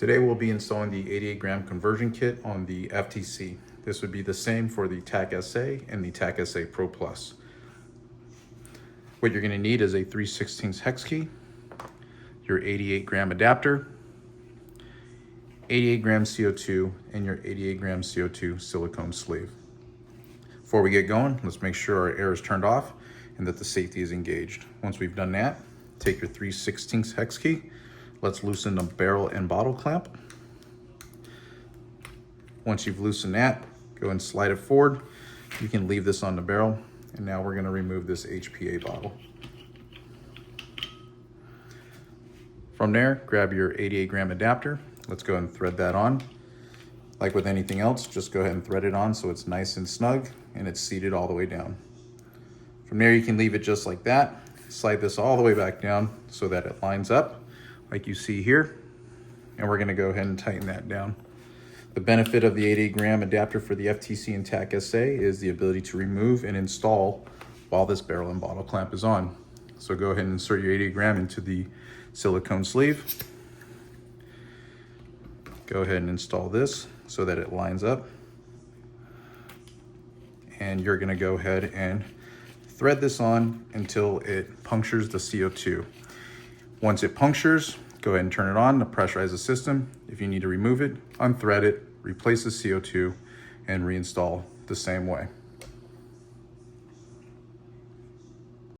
Today we'll be installing the 88 gram conversion kit on the FTC. This would be the same for the TAC SA and the TAC SA Pro Plus. What you're going to need is a 3/16 hex key, your 88 gram adapter, 88 gram CO2, and your 88 gram CO2 silicone sleeve. Before we get going, let's make sure our air is turned off and that the safety is engaged. Once we've done that, take your 3/16 hex key. Let's loosen the barrel and bottle clamp. Once you've loosened that, go and slide it forward. You can leave this on the barrel. And now we're going to remove this HPA bottle. From there, grab your 88 gram adapter. Let's go ahead and thread that on. Like with anything else, just go ahead and thread it on so it's nice and snug and it's seated all the way down. From there, you can leave it just like that. Slide this all the way back down so that it lines up like you see here. And we're going to go ahead and tighten that down. The benefit of the 88 gram adapter for the FTC and TAC SA is the ability to remove and install while this barrel and bottle clamp is on. So go ahead and insert your 88 gram into the silicone sleeve. Go ahead and install this so that it lines up. And you're going to go ahead and thread this on until it punctures the CO2. Once it punctures, go ahead and turn it on to pressurize the system. If you need to remove it, unthread it, replace the CO2, and reinstall the same way.